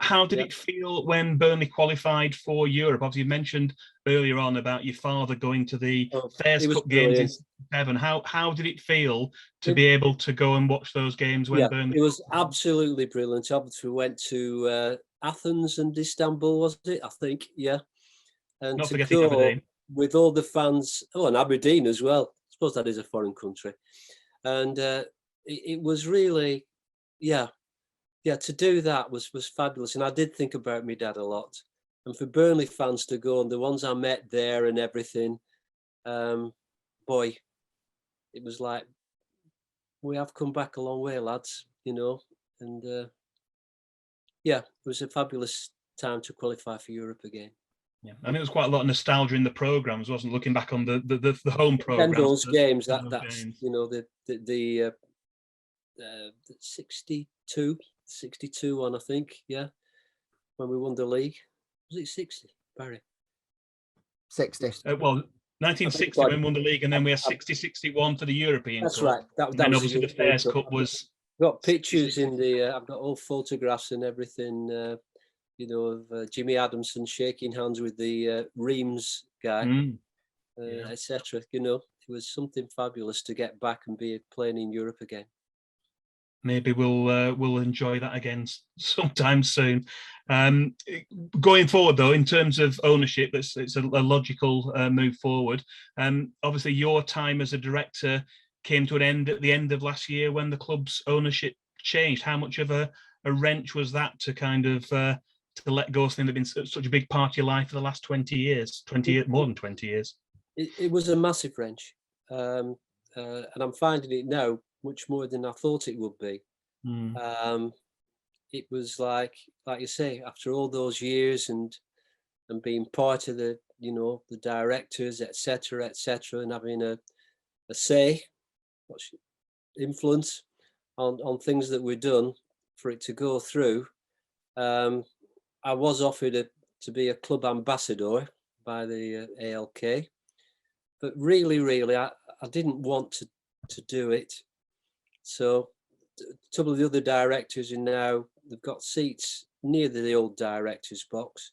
How did it feel when Burnley qualified for Europe? Obviously, you mentioned earlier on about your father going to the Fairs Cup games in '67. How did it feel to be able to go and watch those games when Burnley? It was absolutely brilliant. Obviously, we went to Athens and Istanbul, was it? I think, yeah. And Not to forgetting go Aberdeen. with all the fans, and Aberdeen as well. I suppose that is a foreign country. And it was really, to do that was fabulous. And I did think about my dad a lot. And for Burnley fans to go, and the ones I met there and everything, boy, it was like, we have come back a long way, lads, you know. And it was a fabulous time to qualify for Europe again. Yeah, and it was quite a lot of nostalgia in the programs, wasn't? Looking back on the home programs. Those games, that's you know, the 62 one, I think, when we won the league. Was it 60, Barry? 60. Well, 1960 when we won the league, and then we had 60-61 for the European Cup. That's right. That and then was obviously the Fairs Cup was. I've got pictures in the. I've got all photographs and everything. You know, of Jimmy Adamson shaking hands with the Reims guy, etc. You know, it was something fabulous to get back and be playing in Europe again. Maybe we'll enjoy that again sometime soon. Going forward, though, in terms of ownership, it's a logical move forward. Obviously, your time as a director came to an end at the end of last year when the club's ownership changed. How much of a wrench was that to kind of to let go of something that had been such a big part of your life for the last 20 years, more than 20 years? It was a massive wrench, and I'm finding it now much more than I thought it would be. It was like you say, after all those years and being part of the, you know, the directors, etc., and having a say, influence on things that were done, for it to go through. I was offered to be a club ambassador by the ALK, but really, I didn't want to do it. So a couple of the other directors are now, they've got seats near the old director's box,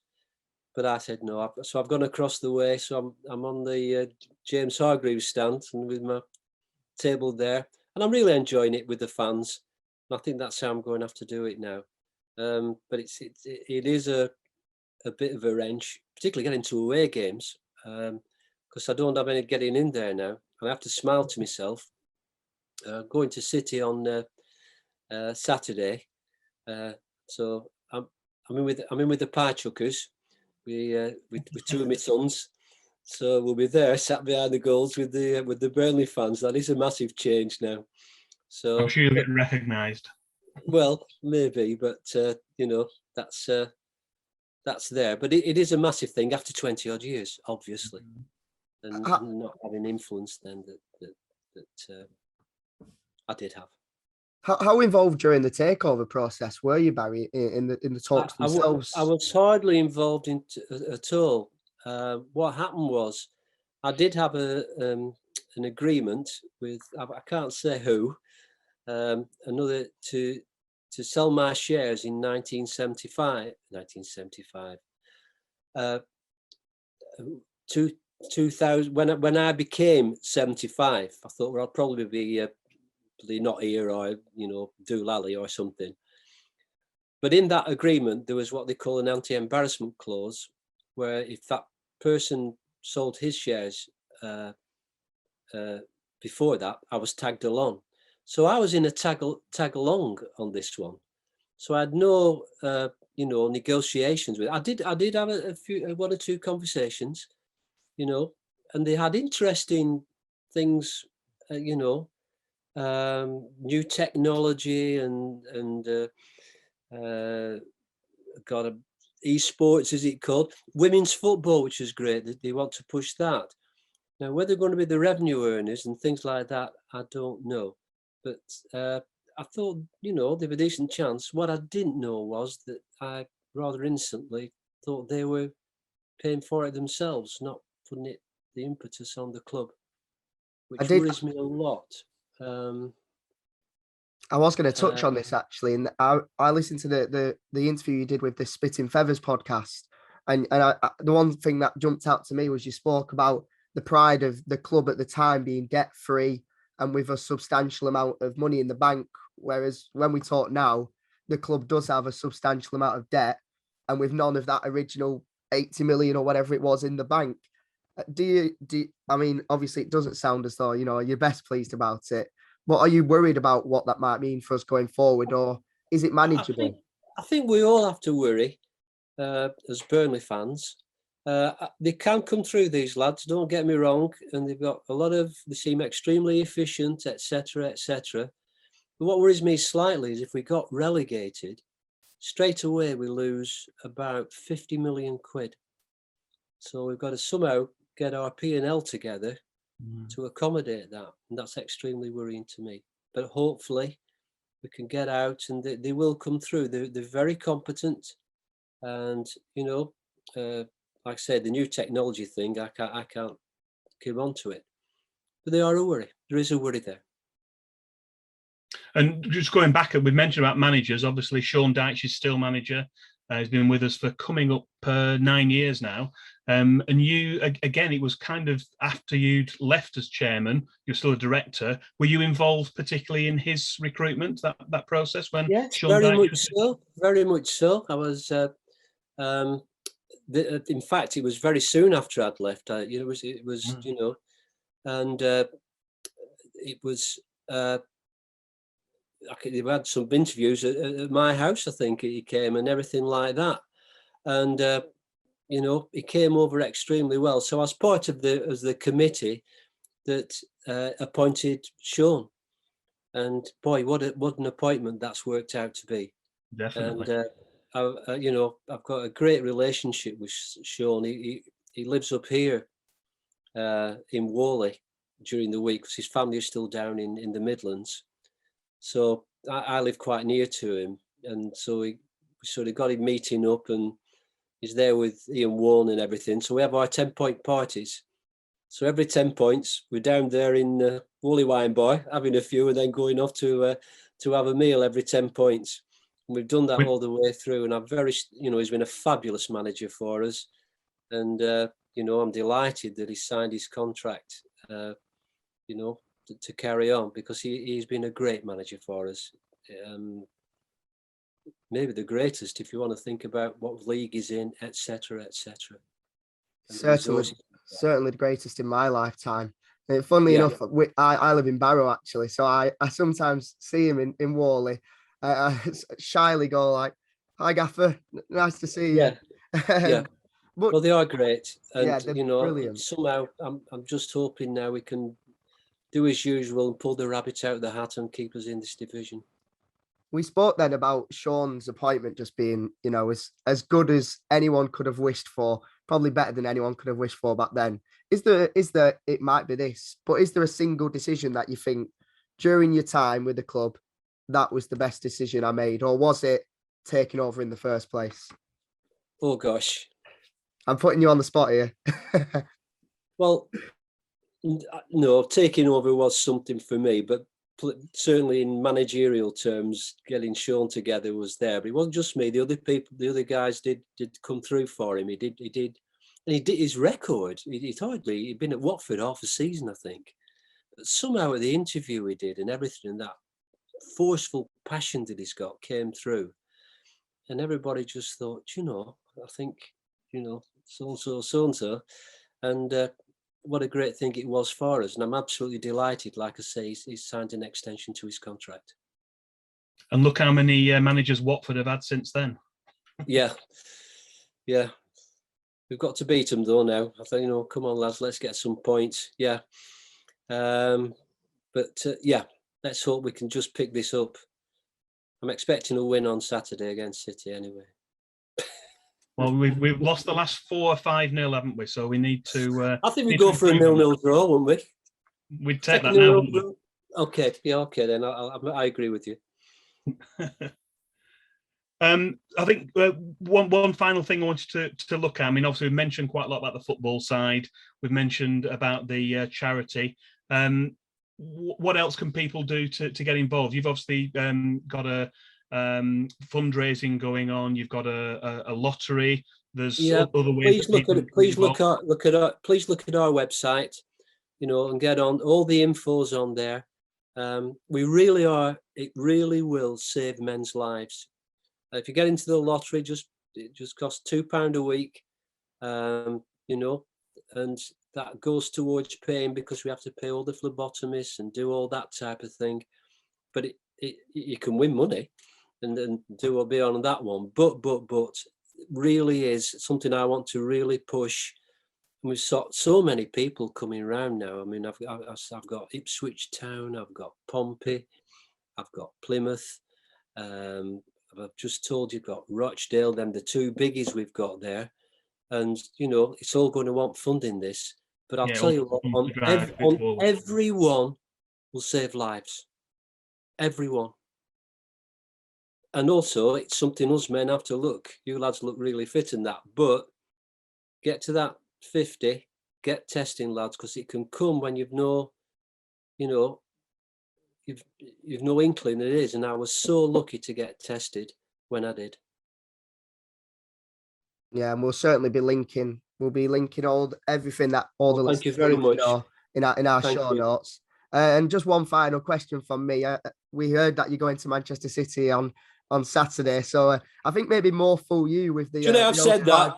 but I said no. So I've gone across the way. So I'm on the James Hargreaves stand and with my table there, and I'm really enjoying it with the fans. And I think that's how I'm going to have to do it now. But it is a bit of a wrench, particularly getting to away games, because I don't have any getting in there now. I have to smile to myself. Going to City on Saturday, so I'm in with the pie chuckers, with two of my sons. So we'll be there, sat behind the goals with the Burnley fans. That is a massive change now. So I'm sure you'll get recognised. Well, maybe, but you know, that's that's there. But it is a massive thing after 20 odd years, obviously, and not having influence then that I did have. How involved during the takeover process were you, Barry, in the talks themselves? I was hardly involved in at all. What happened was, I did have an agreement with, I can't say who, another to sell my shares in 1975. 2000, when I became 75, I thought, well, I'll probably be not here, or doolally or something. But in that agreement, there was what they call an anti-embarrassment clause, where if that person sold his shares before that, I was tagged along. So I was in a tag along on this one. So I had no negotiations with. I did have a few, one or two conversations, and they had interesting things, new technology and got a esports, is it called, women's football, which is great. They want to push that. Now, whether they're going to be the revenue earners and things like that, I don't know. But I thought, they have a decent chance. What I didn't know was that I rather innocently thought they were paying for it themselves, not putting the impetus on the club, which worries me a lot. I was going to touch on this actually, and I listened to the interview you did with the Spitting Feathers podcast, and the one thing that jumped out to me was you spoke about the pride of the club at the time being debt free and with a substantial amount of money in the bank, whereas when we talk now, the club does have a substantial amount of debt and with none of that original 80 million or whatever it was in the bank. Do you I mean, obviously it doesn't sound as though you're best pleased about it. But are you worried about what that might mean for us going forward, or is it manageable? I think we all have to worry as Burnley fans. They can come through, these lads, don't get me wrong, and they've got they seem extremely efficient, etc., etc. But what worries me slightly is if we got relegated, straight away we lose about 50 million quid. So we've got to somehow get our P&L together to accommodate that, and that's extremely worrying to me. But hopefully we can get out, and they will come through. They're very competent, and like I said, the new technology thing, I can't come on to it, but they are a worry. There is a worry there. And just going back, we mentioned about managers. Obviously, Sean Dyche is still manager. He's been with us for coming up 9 years now. And you, again, it was kind of after you'd left as chairman, you're still a director. Were you involved particularly in his recruitment, that process? When yes, Sean very Dyche much was... so. Very much so. I was. In fact, it was very soon after I'd left. It was, and it was. They've had some interviews at my house. I think he came and everything like that, and he came over extremely well. So I was part of the committee that appointed Sean, and boy, what an appointment that's worked out to be. Definitely. And I've got a great relationship with Sean. He lives up here in Whalley during the week because his family is still down in the Midlands. So I live quite near to him, and so we sort of got him meeting up, and he's there with Ian Warren and everything. So we have our 10-point parties. So every 10 points, we're down there in Whalley Wine Bar having a few, and then going off to have a meal every 10 points. And we've done that all the way through, and I'm very, he's been a fabulous manager for us, and I'm delighted that he signed his contract, to carry on, because he's been a great manager for us. Maybe the greatest, if you want to think about what league he's in, etc., etc. Certainly the greatest in my lifetime. And funnily enough, I live in Barrow actually, so I sometimes see him in Whalley. I shyly go like, "Hi Gaffer, nice to see you." Yeah. But well, they are great, and brilliant. Somehow I'm just hoping now we can do as usual and pull the rabbit out of the hat and keep us in this division. We spoke then about Sean's appointment just being, as good as anyone could have wished for, probably better than anyone could have wished for back then. Is there, it might be this, but is there a single decision that you think during your time with the club, that was the best decision I made? Or was it taking over in the first place? Oh, gosh. I'm putting you on the spot here. Well, no, taking over was something for me, but certainly in managerial terms, getting Sean together was there. But it wasn't just me. The other people, the other guys did come through for him. He did, and he did his record. He'd been at Watford half a season, I think. But somehow at the interview he did and everything, and that forceful passion that he's got came through. And everybody just thought, I think, so-and-so. And what a great thing it was for us. And I'm absolutely delighted. Like I say, he's signed an extension to his contract. And look how many managers Watford have had since then. Yeah. We've got to beat them though now. I think, come on, lads, let's get some points. Yeah. Yeah, let's hope we can just pick this up. I'm expecting a win on Saturday against City anyway. Well, we've lost the last 4 or 5-0, haven't we? So we need to. I think we go for a 0-0 draw, wouldn't we? We'd take that now. Okay, yeah, okay then. I agree with you. I think one final thing I wanted to look at. I mean, obviously we've mentioned quite a lot about the football side. We've mentioned about the charity. What else can people do to get involved? You've obviously got a fundraising going on. You've got a lottery. There's other ways. Please look at our website, and get on. All the info's on there. We really are. It really will save men's lives. If you get into the lottery, it just costs £2 a week, and that goes towards paying, because we have to pay all the phlebotomists and do all that type of thing. But you can win money and do a bit on that one. But really is something I want to really push. And we've got so many people coming around now. I mean, I've got Ipswich Town, I've got Pompey, I've got Plymouth. I've just told you, I've got Rochdale, them the two biggies we've got there. And, it's all going to want funding this. But I'll tell you what, everyone will save lives. Everyone. And also, it's something us men have to look. You lads look really fit in that. But get to that 50, get testing, lads, because it can come when you've no inkling it is. And I was so lucky to get tested when I did. Yeah, and we'll certainly be linking. We'll be linking everything that all the thank you very much in our show notes. And just one final question from me. We heard that you're going to Manchester City on Saturday, so I think maybe more for you with the. I've said that.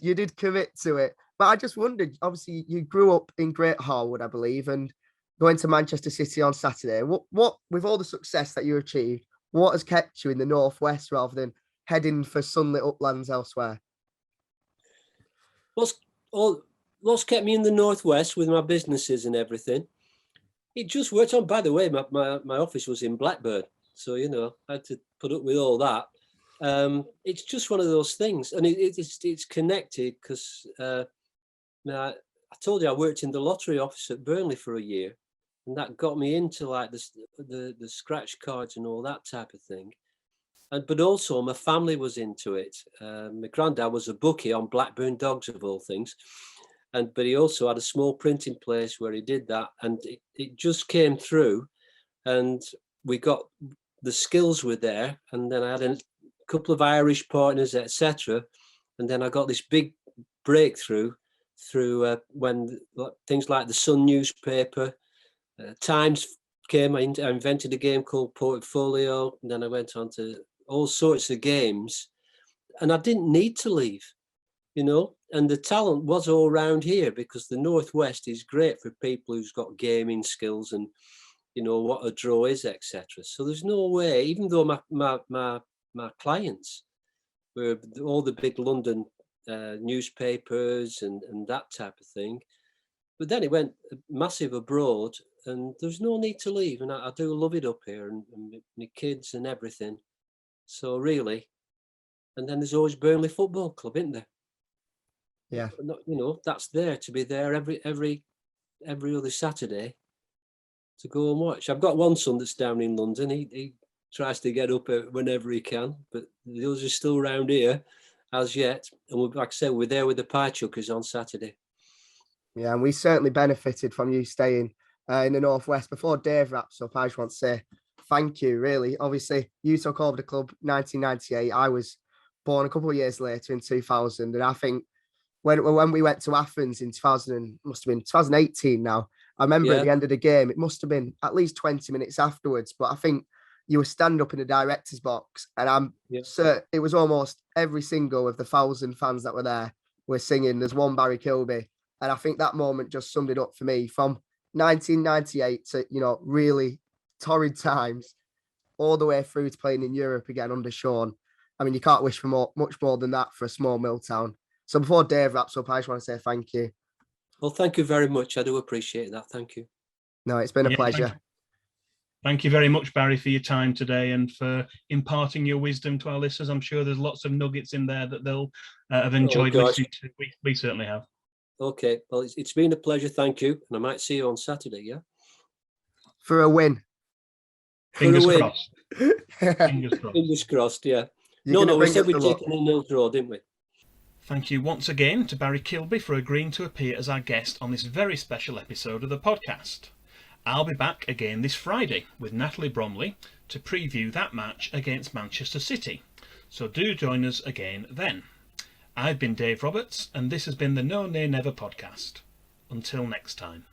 You did commit to it, but I just wondered. Obviously, you grew up in Great Harwood, I believe, and going to Manchester City on Saturday. What with all the success that you achieved, what has kept you in the Northwest rather than heading for sunlit uplands elsewhere? What's kept me in the Northwest with my businesses and everything? It just worked on. By the way, my office was in Blackburn, so I had to put up with all that. It's just one of those things, and it's connected because I told you I worked in the lottery office at Burnley for a year, and that got me into like the scratch cards and all that type of thing. But also my family was into it. My granddad was a bookie on Blackburn Dogs, of all things. But he also had a small printing place where he did that. And it just came through, and we got the skills were there. And then I had a couple of Irish partners, etc. And then I got this big breakthrough through when things like the Sun newspaper, Times came. I invented a game called Portfolio. And then I went on to all sorts of games, and I didn't need to leave, and the talent was all around here, because the Northwest is great for people who's got gaming skills and what a draw is, etc. So there's no way, even though my clients were all the big London newspapers and that type of thing, but then it went massive abroad, and there's no need to leave. And I do love it up here, and my kids and everything. So really, and then there's always Burnley Football Club, isn't there? Yeah. You know, that's there to be there every other Saturday to go and watch. I've got one son that's down in London. He tries to get up whenever he can, but the others are still around here as yet. And like I said, we're there with the pie chuckers on Saturday. Yeah, and we certainly benefited from you staying in the Northwest. Before Dave wraps up, I just want to say thank you, really. Obviously, you took over the club 1998. I was born a couple of years later in 2000. And I think when we went to Athens in 2000, must have been 2018 now, I remember at the end of the game, it must have been at least 20 minutes afterwards, but I think you were standing up in the director's box, and I'm certain it was almost every single of the 1,000 fans that were there were singing "There's One Barry Kilby." And I think that moment just summed it up for me, from 1998 to, you know, really torrid times, all the way through to playing in Europe again under Sean. I mean, you can't wish for much more than that for a small mill town. So before Dave wraps up, I just want to say thank you. Well, thank you very much. I do appreciate that. Thank you. No, it's been a pleasure. Thank you very much, Barry, for your time today and for imparting your wisdom to our listeners. I'm sure there's lots of nuggets in there that they'll have enjoyed listening to. We certainly have. Okay. Well, it's been a pleasure. Thank you. And I might see you on Saturday, yeah? For a win. Fingers crossed. Fingers crossed. Fingers crossed, yeah. No, we said we'd taken a 0 draw, didn't we? Thank you once again to Barry Kilby for agreeing to appear as our guest on this very special episode of the podcast. I'll be back again this Friday with Natalie Bromley to preview that match against Manchester City. So do join us again then. I've been Dave Roberts, and this has been the No Nay Never podcast. Until next time.